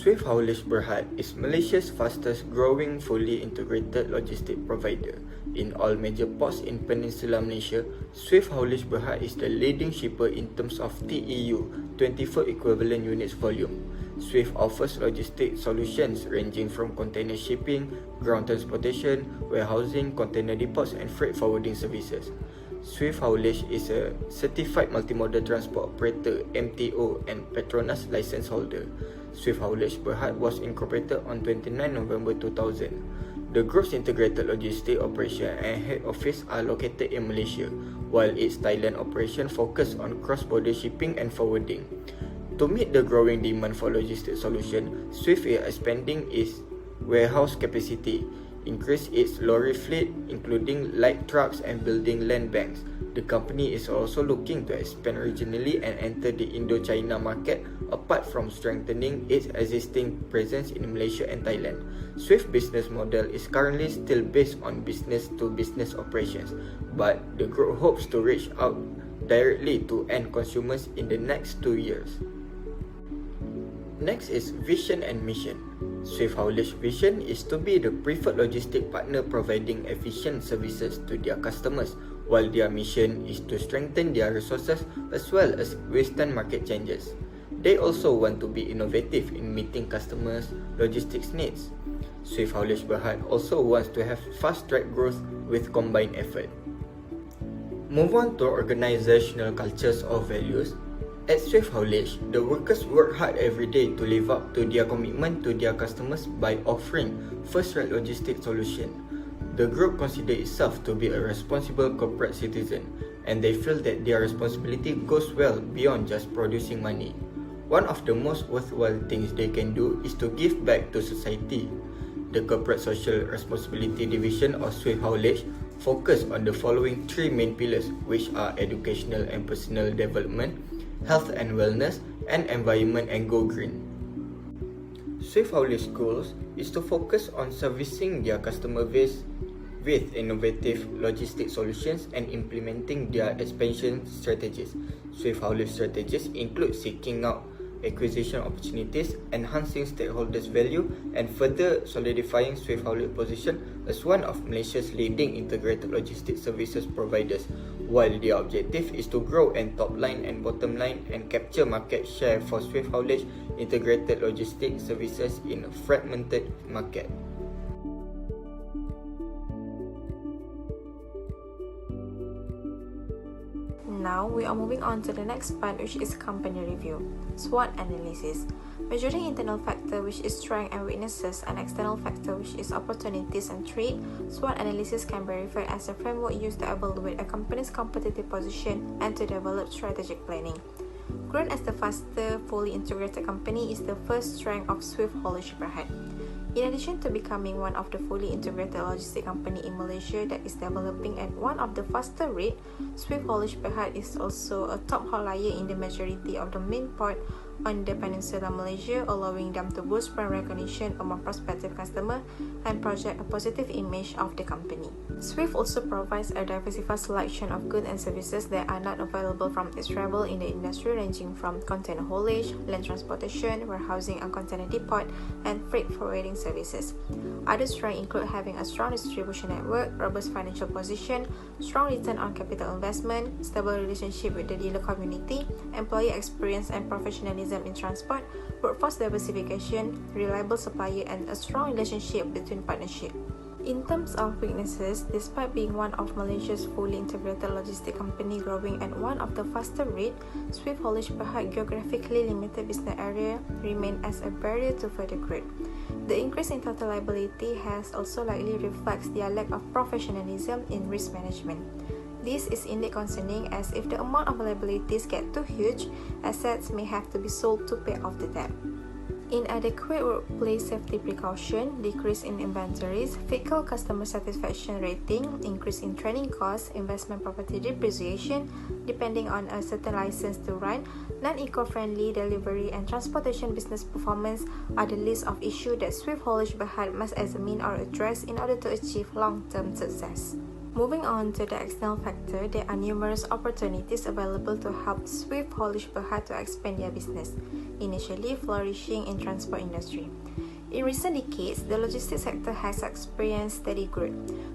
Swift Haulage Berhad is Malaysia's fastest growing fully integrated logistic provider. In all major ports in Peninsular Malaysia, Swift Haulage Berhad is the leading shipper in terms of TEU, 24 equivalent units volume. Swift offers logistic solutions ranging from container shipping, ground transportation, warehousing, container depots and freight forwarding services. Swift Haulage is a certified multimodal transport operator MTO and Petronas license holder. Swift Haulage Berhad was incorporated on 29 November 2000. The group's integrated logistic operation and head office are located in Malaysia, while its Thailand operation focus on cross-border shipping and forwarding. To meet the growing demand for logistic solutions, Swift is expanding its warehouse capacity, increase its lorry fleet, including light trucks and building land banks. The company is also looking to expand regionally and enter the Indo-China market, apart from strengthening its existing presence in Malaysia and Thailand. Swift business model is currently still based on business-to-business operations, but the group hopes to reach out directly to end consumers in the next 2 years. Next is vision and mission. Swift Haulage vision is to be the preferred logistic partner providing efficient services to their customers, while their mission is to strengthen their resources as well as withstand market changes. They also want to be innovative in meeting customers' logistics needs. Swift Haulage Berhad also wants to have fast-track growth with combined effort. Move on to organizational cultures or values. At Swift Haulage, the workers work hard every day to live up to their commitment to their customers by offering first-rate logistic solution. The group considers itself to be a responsible corporate citizen, and they feel that their responsibility goes well beyond just producing money. One of the most worthwhile things they can do is to give back to society. The Corporate Social Responsibility Division of Swift Haulage focus on the following three main pillars, which are educational and personal development, health and wellness, and environment and go green. Swift Haulage goals is to focus on servicing their customer base with innovative logistic solutions and implementing their expansion strategies. Swift Haulage strategies include seeking out acquisition opportunities, enhancing stakeholders' value, and further solidifying Swift Haulage position as one of Malaysia's leading integrated logistics services providers, while their objective is to grow in top line and bottom line and capture market share for Swift Haulage integrated logistics services in a fragmented market. Now we are moving on to the next part, which is company review. SWOT analysis. Measuring internal factor, which is strength and weaknesses, and external factor, which is opportunities and threat, SWOT analysis can be referred as a framework used to evaluate a company's competitive position and to develop strategic planning. Grown as the faster, fully integrated company is the first strength of Swift Haulage Berhad. In addition to becoming one of the fully integrated logistic company in Malaysia that is developing at one of the faster rate, Swift Haulage Berhad is also a top haulier in the majority of the main port on the Peninsular Malaysia, allowing them to boost brand recognition among prospective customers and project a positive image of the company. Swift also provides a diversified selection of goods and services that are not available from its rival in the industry, ranging from container haulage, land transportation, warehousing and container depot, and freight forwarding services. Other strengths include having a strong distribution network, robust financial position, strong return on capital investment, stable relationship with the dealer community, employee experience and professionalism in transport, workforce diversification, reliable supplier, and a strong relationship between partnership. In terms of weaknesses, despite being one of Malaysia's fully integrated logistic company growing at one of the faster rate, Swift Haulage Berhad geographically limited business area remain as a barrier to further growth. The increase in total liability has also likely reflects their lack of professionalism in risk management. This is indeed concerning, as if the amount of liabilities get too huge, assets may have to be sold to pay off the debt. Inadequate workplace safety precaution, decrease in inventories, fickle customer satisfaction rating, increase in training costs, investment property depreciation, depending on a certain license to run, non-eco-friendly delivery and transportation business performance are the list of issues that Swift Haulage Berhad must examine or address in order to achieve long-term success. Moving on to the external factor, there are numerous opportunities available to help Swift Haulage Berhad to expand their business. initially flourishing in transport industry. In recent decades, the logistics sector has experienced steady growth.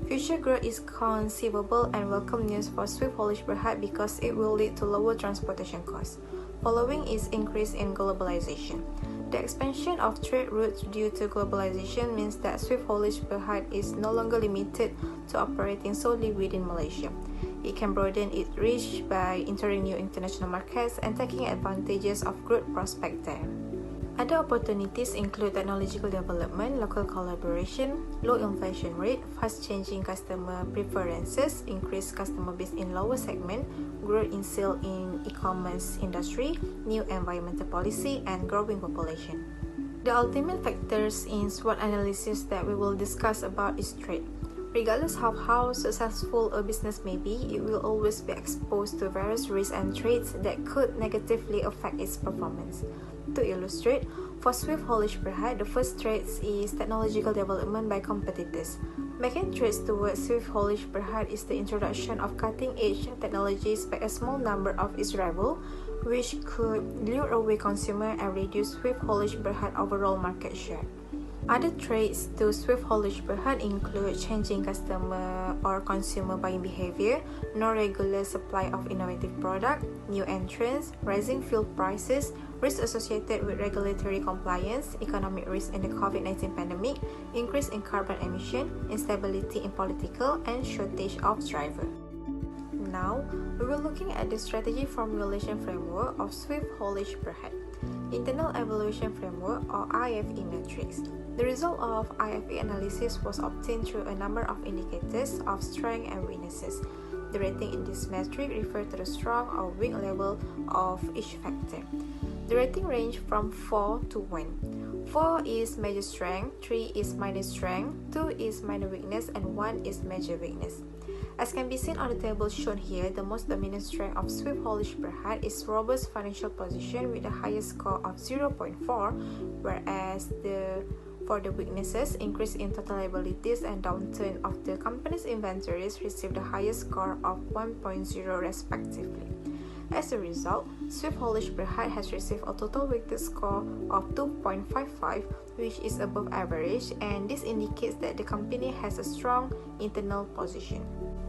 Future growth is conceivable and welcome news for Swift Haulage Berhad because it will lead to lower transportation costs, following its increase in globalization. The expansion of trade routes due to globalization means that Swift Haulage Berhad is no longer limited to operating solely within Malaysia. It can broaden its reach by entering new international markets and taking advantages of growth prospects there. Other opportunities include technological development, local collaboration, low inflation rate, fast-changing customer preferences, increased customer base in lower segment, growth in sale in e-commerce industry, new environmental policy, and growing population. The ultimate factors in SWOT analysis that we will discuss about is trade. Regardless of how successful a business may be, it will always be exposed to various risks and threats that could negatively affect its performance. To illustrate, for Swift Haulage Berhad, the first threat is technological development by competitors. Making threats towards Swift Haulage Berhad is the introduction of cutting-edge technologies by a small number of its rivals, which could lure away consumers and reduce Swift Haulage Berhad overall market share. Other threats to Swift Haulage Berhad include changing customer or consumer buying behavior, no regular supply of innovative product, new entrants, rising fuel prices, risks associated with regulatory compliance, economic risk in the COVID-19 pandemic, increase in carbon emission, instability in political, and shortage of drivers. Now, we will looking at the strategy formulation framework of Swift Haulage Berhad. Internal Evaluation Framework or IFE metrics. The result of IFE analysis was obtained through a number of indicators of strengths and weaknesses. The rating in this metric refers to the strong or weak level of each factor. The rating range from 4 to 1. 4 is major strength, 3 is minor strength, 2 is minor weakness, and 1 is major weakness. As can be seen on the table shown here, the most dominant strength of Swift Haulage Berhad is robust financial position with the highest score of 0.4, whereas for the weaknesses, increase in total liabilities and downturn of the company's inventories received the highest score of 1.0 respectively. As a result, Swift Haulage Berhad has received a total weighted score of 2.55, which is above average, and this indicates that the company has a strong internal position.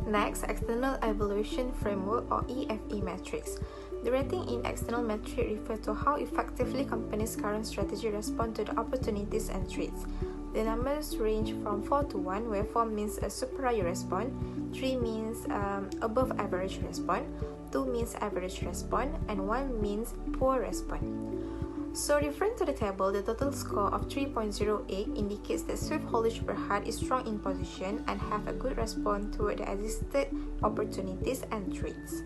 Next, External Evaluation Framework or EFE metrics. The rating in external metric refers to how effectively company's current strategy respond to the opportunities and threats. The numbers range from 4 to 1, where 4 means a superior response, 3 means above average response, 2 means average response, and 1 means poor response. So referring to the table, the total score of 3.08 indicates that Swift Haulage Berhad is strong in position and have a good response toward the existed opportunities and threats.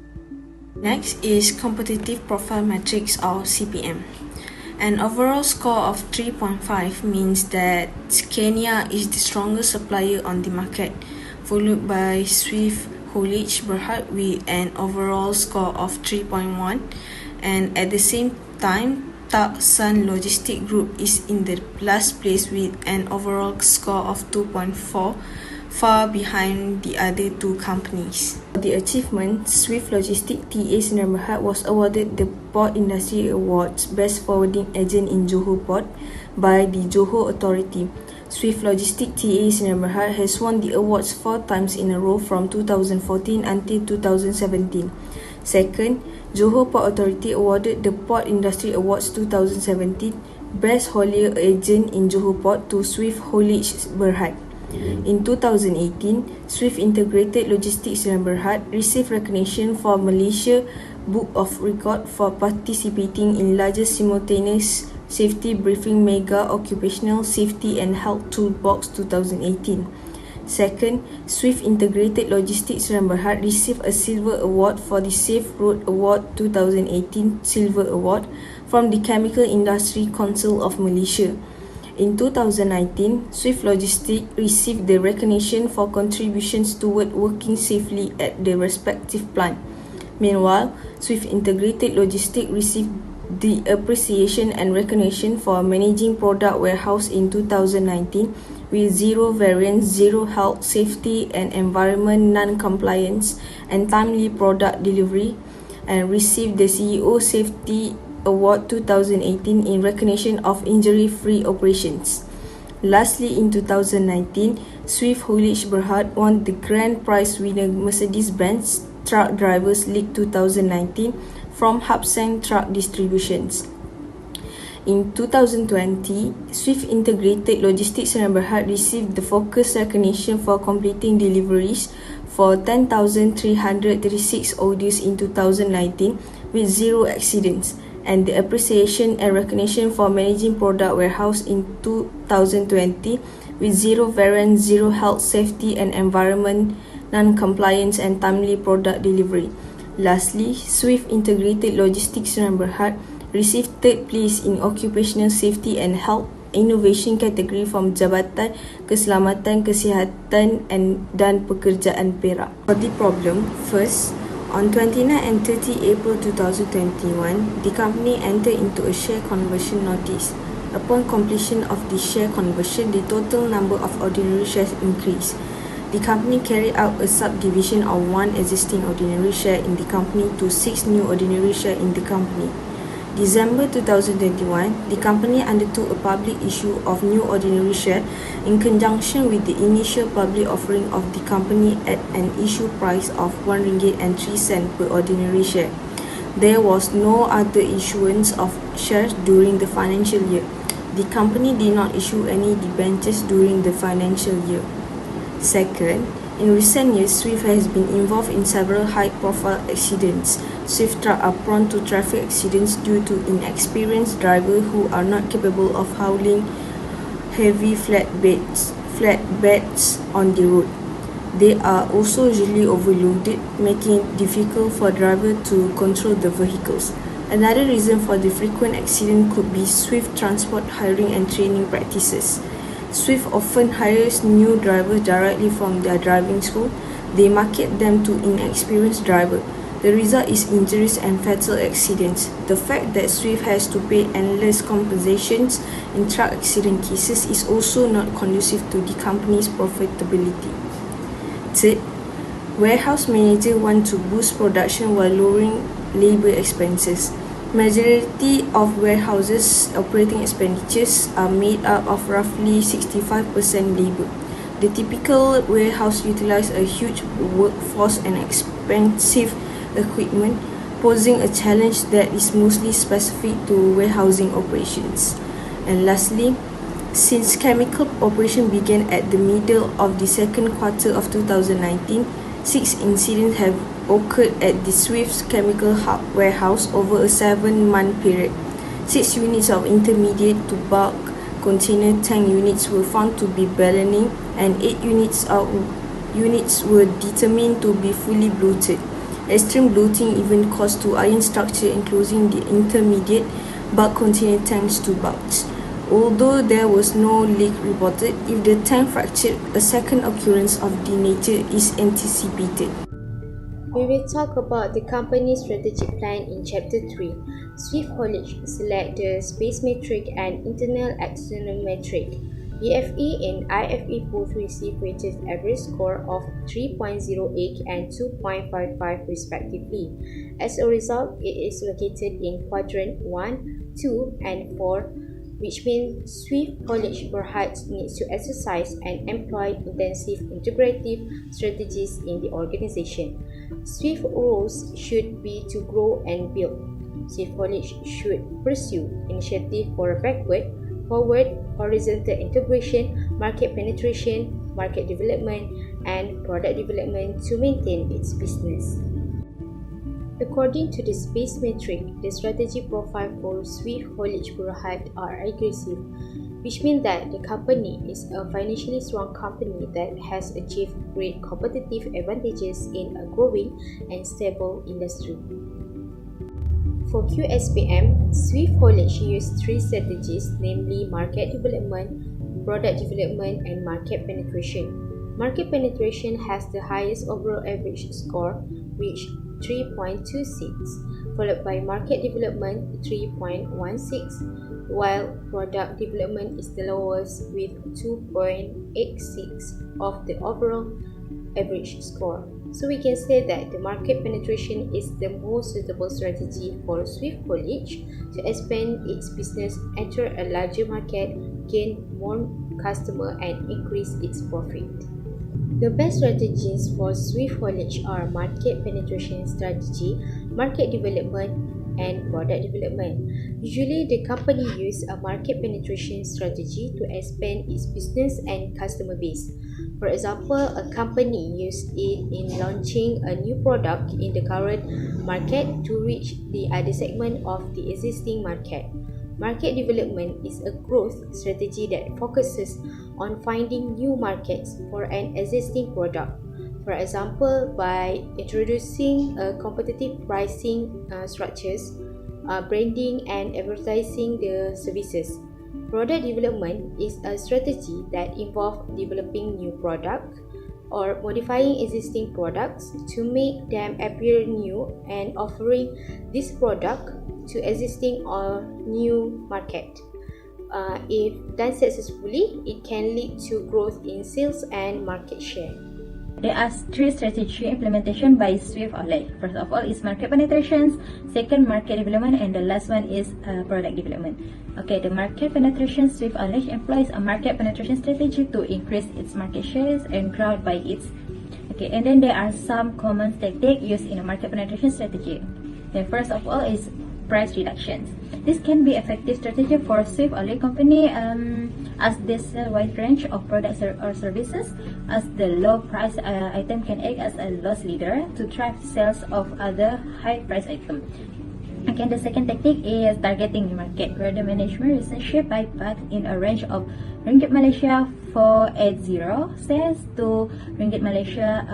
Next is Competitive Profile Matrix or CPM. An overall score of 3.5 means that Scania is the strongest supplier on the market, followed by Swift Haulage Berhad with an overall score of 3.1, and at the same time, Sun Logistic Group is in the last place with an overall score of 2.4, far behind the other two companies. For the achievement, Swift Logistic TA Sdn Berhad was awarded the Port Industry Awards Best Forwarding Agent in Johor Port by the Johor Authority. Swift Logistic TA Sdn Berhad has won the awards 4 times in a row from 2014 until 2017. Second, Johor Port Authority awarded the Port Industry Awards 2017 Best Haulier Agent in Johor Port to Swift Haulage Berhad. In 2018, Swift Integrated Logistics Sdn Berhad received recognition for Malaysia Book of Record for participating in largest simultaneous safety briefing Mega Occupational Safety and Health Toolbox 2018. Second, Swift Integrated Logistics Sdn Berhad received a Silver Award for the Safe Road Award 2018 Silver Award from the Chemical Industry Council of Malaysia. In 2019, Swift Logistics received the recognition for contributions toward working safely at the respective plant. Meanwhile, Swift Integrated Logistics received the appreciation and recognition for managing product warehouse in 2019 with zero variance, zero health, safety and environment non-compliance and timely product delivery, and received the CEO Safety Award 2018 in recognition of injury-free operations. Lastly, in 2019, Swift Haulage Berhad won the grand prize winner Mercedes-Benz Truck Drivers League 2019 from Hubsang Truck Distributions. In 2020, Swift Integrated Logistics Berhad received the Focus recognition for completing deliveries for 10,336 orders in 2019 with 0 accidents, and the Appreciation and Recognition for Managing Product Warehouse in 2020 with 0 variance, 0 health, safety and environment non-compliance and timely product delivery. Lastly, Swift Integrated Logistics Berhad received 3rd place in Occupational Safety and Health Innovation category from Jabatan Keselamatan Kesihatan dan Pekerjaan Perak. For the problem, first, on 29 and 30 April 2021, the company entered into a share conversion notice. Upon completion of the share conversion, the total number of ordinary shares increased. The company carried out a subdivision of 1 existing ordinary share in the company to 6 new ordinary shares in the company. December 2021, the company undertook a public issue of new ordinary share in conjunction with the initial public offering of the company at an issue price of RM1.03 per ordinary share. There was no other issuance of shares during the financial year. The company did not issue any debentures during the financial year. Second, in recent years, Swift has been involved in several high-profile accidents. Swift trucks are prone to traffic accidents due to inexperienced drivers who are not capable of hauling heavy flatbeds on the road. They are also usually overloaded, making it difficult for drivers to control the vehicles. Another reason for the frequent accident could be Swift transport hiring and training practices. Swift often hires new drivers directly from their driving school. They market them to inexperienced drivers. The result is injuries and fatal accidents. The fact that Swift has to pay endless compensations in truck accident cases is also not conducive to the company's profitability. Third, warehouse managers want to boost production while lowering labor expenses. Majority of warehouses' operating expenditures are made up of roughly 65% labor. The typical warehouse utilizes a huge workforce and expensive equipment, posing a challenge that is mostly specific to warehousing operations. And lastly, since chemical operation began at the middle of the second quarter of 2019, 6 incidents have occurred at the Swift's chemical warehouse over a 7-month period. 6 units of intermediate to bulk container tank units were found to be ballooning, and 8 units were determined to be fully bloated. Extreme bloating even caused 2 iron structures enclosing the intermediate bulk container tanks to bulge. Although there was no leak reported, if the tank fractured, a second occurrence of the nature is anticipated. We will talk about the company's strategic plan in Chapter 3. Swift Haulage select the space metric and internal external metric. BFE and IFE both received weighted average score of 3.08 and 2.55 respectively. As a result, it is located in Quadrant 1, 2, and 4, which means Swift Haulage Berhad needs to exercise and employ intensive integrative strategies in the organization. Swift roles should be to grow and build. Swift Haulage should pursue initiatives for backward, forward, horizontal integration, market penetration, market development, and product development to maintain its business. According to the space metric, the strategy profile for Swift Haulage Berhad are aggressive, which means that the company is a financially strong company that has achieved great competitive advantages in a growing and stable industry. For QSPM, Swift Haulage used 3 strategies, namely market development, product development, and market penetration. Market penetration has the highest overall average score, which 3.26, followed by market development 3.16, while product development is the lowest with 2.86 of the overall average score. So we can say that the market penetration is the most suitable strategy for Swift Haulage to expand its business, enter a larger market, gain more customer and increase its profit. The best strategies for Swift Haulage are market penetration strategy, market development, and product development. Usually, the company uses a market penetration strategy to expand its business and customer base. For example, a company used it in launching a new product in the current market to reach the other segment of the existing market. Market development is a growth strategy that focuses on finding new markets for an existing product. For example, by introducing competitive pricing structures, branding and advertising the services. Product development is a strategy that involves developing new products or modifying existing products to make them appear new and offering this product to existing or new market. If done successfully, it can lead to growth in sales and market share. There are three strategy implementation by Swift Haulage. First of all is market penetrations, second market development, and the last one is product development. Okay, the market penetration, Swift Haulage employs a market penetration strategy to increase its market shares and grow by its. Okay, and then there are some common tactics used in a market penetration strategy. The first of all is price reductions. This can be effective strategy for Swift Haulage company as they sell wide range of products or services, as the low price item can act as a loss leader to drive sales of other high price items. Again, the second tactic is targeting the market, where the management relationship by path in a range of Ringgit Malaysia 480 cents to Ringgit Malaysia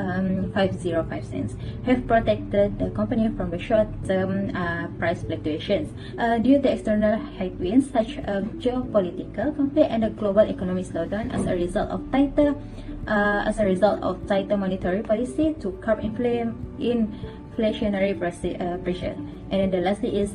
505 cents have protected the company from the short-term price fluctuations due to external headwinds such as geopolitical conflict and the global economic slowdown as a result of tighter monetary policy to curb inflationary pressure. And then the lastly is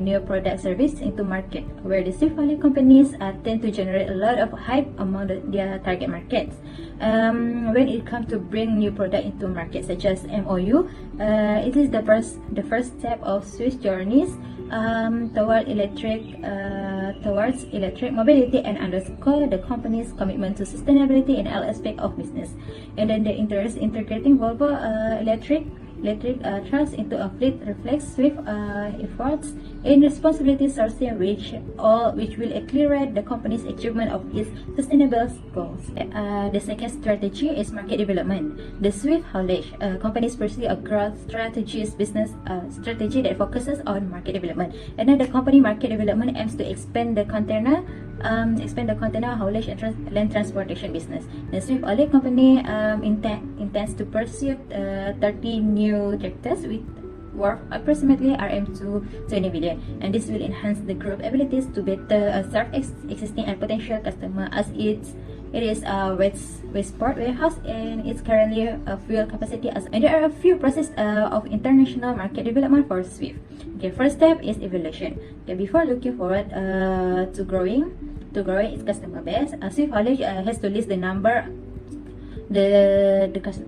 new product service into market, where the Swift Haulage companies tend to generate a lot of hype among their target markets. When it comes to bring new product into market, such as MOU, it is the first step of Swift journeys towards electric mobility and underscore the company's commitment to sustainability in all aspects of business. And then the interest integrating Volvo electric trucks into a fleet reflects Swift efforts in responsibility sourcing, which will accelerate the company's achievement of its sustainable goals. The second strategy is market development. The Swift Haulage companies pursue a growth business strategy that focuses on market development. And then the company market development aims to expand the container haulage and land transportation business. The Swift Haulage company intends to pursue 30 new tractors worth approximately RM2 20 billion, and this will enhance the group abilities to better serve existing and potential customers, as it is a waste port warehouse and it's currently a fuel capacity and there are a few processes of international market development for Swift. Okay, first step is evaluation. Okay, before looking forward to growing its customer base, Swift Haulage has to list the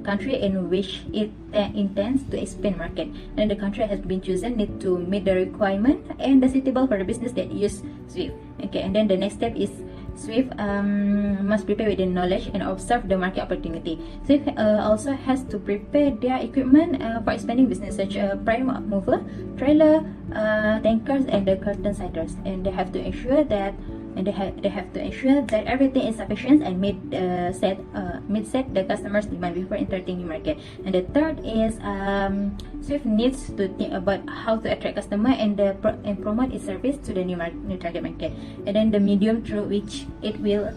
country in which it intends to expand market, and the country has been chosen need to meet the requirement and the suitable for the business that use Swift. Okay, and then the next step is Swift must prepare with the knowledge and observe the market opportunity. Swift also has to prepare their equipment for expanding business, such as prime mover, trailer, tankers, and the curtain siders, and they have to ensure that everything is sufficient and meet set the customer's demand before entering the market. And the third is Swift needs to think about how to attract customer and promote its service to the new target market. And then the medium through which it will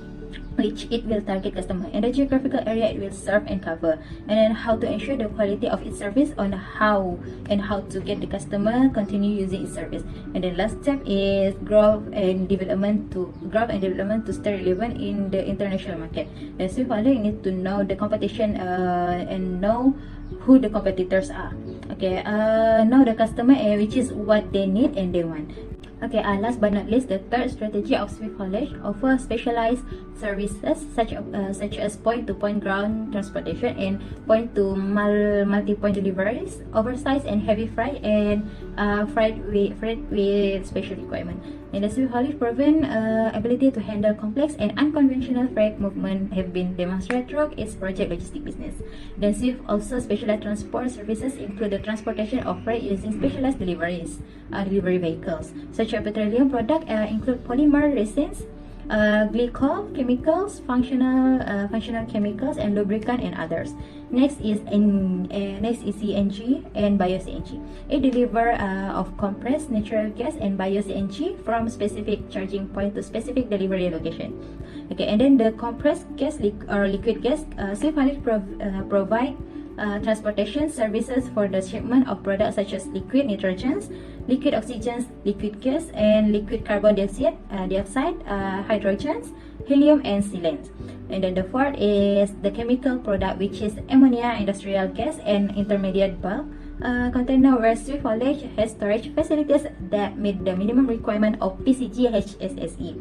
target customer, and the geographical area it will serve and cover, and then how to ensure the quality of its service on how to get the customer continue using its service. And the last step is growth and development to stay relevant in the international market. The Swift Haulage need to know the competition and know who the competitors are. Okay, know the customer, which is what they need and they want. Okay, last but not least, the third strategy of Swift Haulage offer specialized services such as point-to-point ground transportation and multi-point deliveries, oversized and heavy freight, and freight with special requirement. And the Swift Haulage proven ability to handle complex and unconventional freight movement have been demonstrated through its project logistic business. Then Swift also specialized transport services include the transportation of freight using specialized delivery vehicles. Such a petroleum product include polymer resins, glycol chemicals, functional chemicals, and lubricant, and others. Next is CNG and bio-CNG. It deliver of compressed natural gas and bio-CNG from specific charging point to specific delivery location. Okay, and then the compressed gas or liquid gas, Swift Haulage provide transportation services for the shipment of products such as liquid nitrogens, liquid oxygens, liquid gas, and liquid carbon dioxide, hydrogens, helium, and sealant. And then the fourth is the chemical product, which is ammonia, industrial gas, and intermediate bulk container, where Swift Haulage has storage facilities that meet the minimum requirement of PCG HSSE.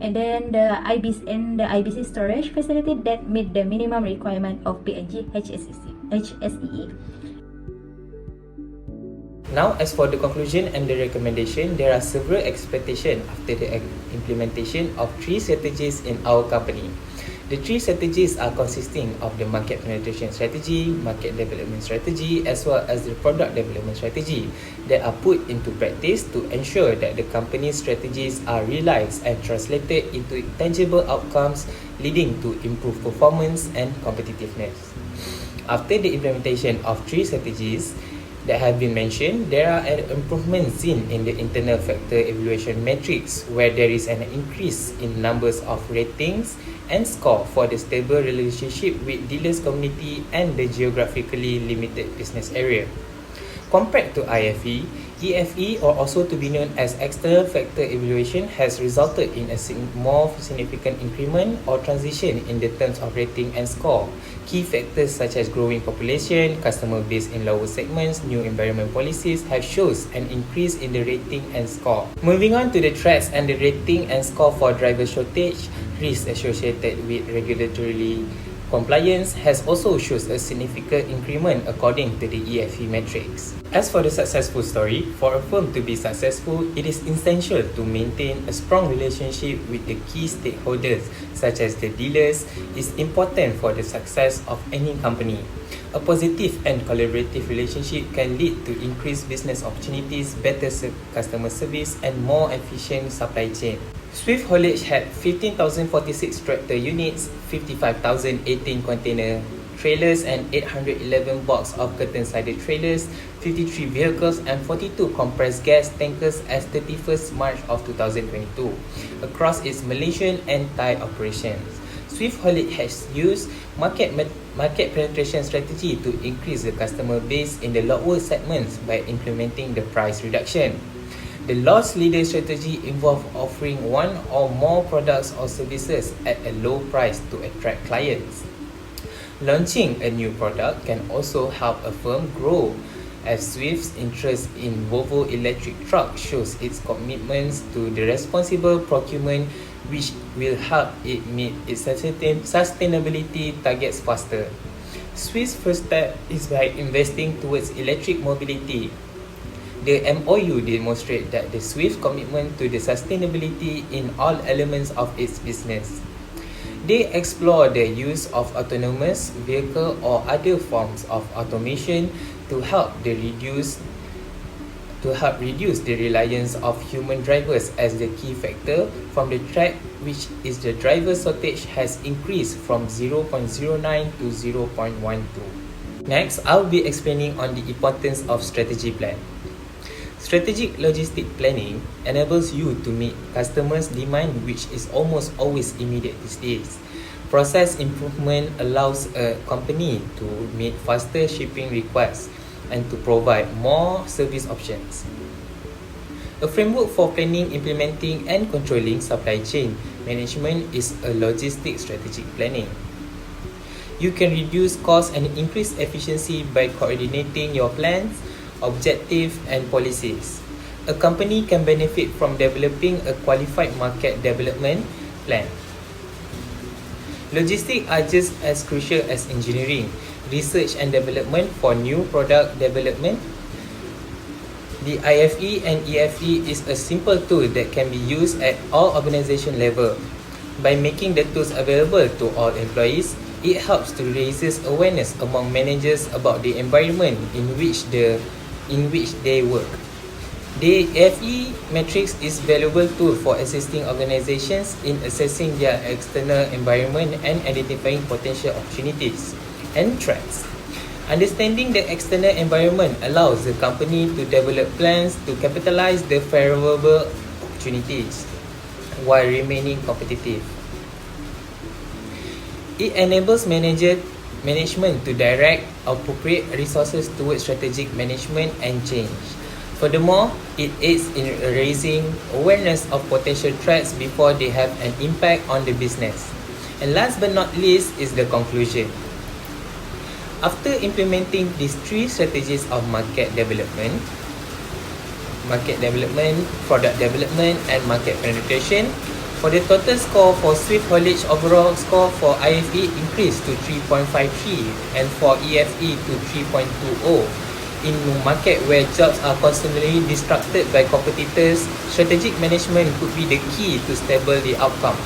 And then the IBC storage facility that meet the minimum requirement of PNG HSEE. Now, as for the conclusion and the recommendation, there are several expectations after the implementation of 3 strategies in our company. The 3 strategies are consisting of the market penetration strategy, market development strategy, as well as the product development strategy that are put into practice to ensure that the company's strategies are realized and translated into tangible outcomes, leading to improved performance and competitiveness. After the implementation of 3 strategies that have been mentioned, there are an improvement seen in the internal factor evaluation metrics, where there is an increase in numbers of ratings and score for the stable relationship with dealers community and the geographically limited business area. Compared to IFE, EFE, or also to be known as external factor evaluation, has resulted in a more significant increment or transition in the terms of rating and score. Key factors such as growing population, customer base in lower segments, new environment policies have shown an increase in the rating and score. Moving on to the threats and the rating and score for driver shortage, risks associated with regulatory compliance has also shown a significant increment according to the EFE metrics. As for the successful story, for a firm to be successful, it is essential to maintain a strong relationship with the key stakeholders, such as the dealers, is important for the success of any company. A positive and collaborative relationship can lead to increased business opportunities, better customer service, and more efficient supply chain. Swift Haulage had 15,046 tractor units, 55,018 container trailers, and 811 box of curtain-sided trailers, 53 vehicles, and 42 compressed gas tankers as 31st March of 2022 across its Malaysian and Thai operations. Swift Haulage has used market penetration strategy to increase the customer base in the lower segments by implementing the price reduction. The loss leader strategy involves offering one or more products or services at a low price to attract clients. Launching a new product can also help a firm grow, as Swift's interest in Volvo electric truck shows its commitments to the responsible procurement, which will help it meet its sustainability targets faster. Swift's first step is by investing towards electric mobility. The MOU demonstrates that the Swift commitment to the sustainability in all elements of its business. They explore the use of autonomous vehicle or other forms of automation to help reduce the reliance of human drivers as the key factor from the track, which is the driver shortage has increased from 0.09 to 0.12. Next, I'll be explaining on the importance of strategy plan. Strategic logistic planning enables you to meet customers' demand, which is almost always immediate these days. Process improvement allows a company to meet faster shipping requests and to provide more service options. A framework for planning, implementing, and controlling supply chain management is a logistic strategic planning. You can reduce costs and increase efficiency by coordinating your plans, objectives, and policies. a company can benefit from developing a qualified market development plan. Logistics are just as crucial as engineering, research and development for new product development. The IFE and EFE is a simple tool that can be used at all organization level. By making the tools available to all employees, it helps to raise awareness among managers about the environment in which they work. The FE matrix is a valuable tool for assisting organizations in assessing their external environment and identifying potential opportunities and threats. Understanding the external environment allows the company to develop plans to capitalize the favorable opportunities while remaining competitive. It enables management to direct appropriate resources towards strategic management and change. Furthermore, it aids in raising awareness of potential threats before they have an impact on the business. And last but not least is the conclusion. After implementing these three strategies of market development, product development, and market penetration, for the total score for Swift Haulage, overall score for IFE increased to 3.53 and for EFE to 3.20. In a market where jobs are constantly disrupted by competitors, strategic management could be the key to stable the outcome.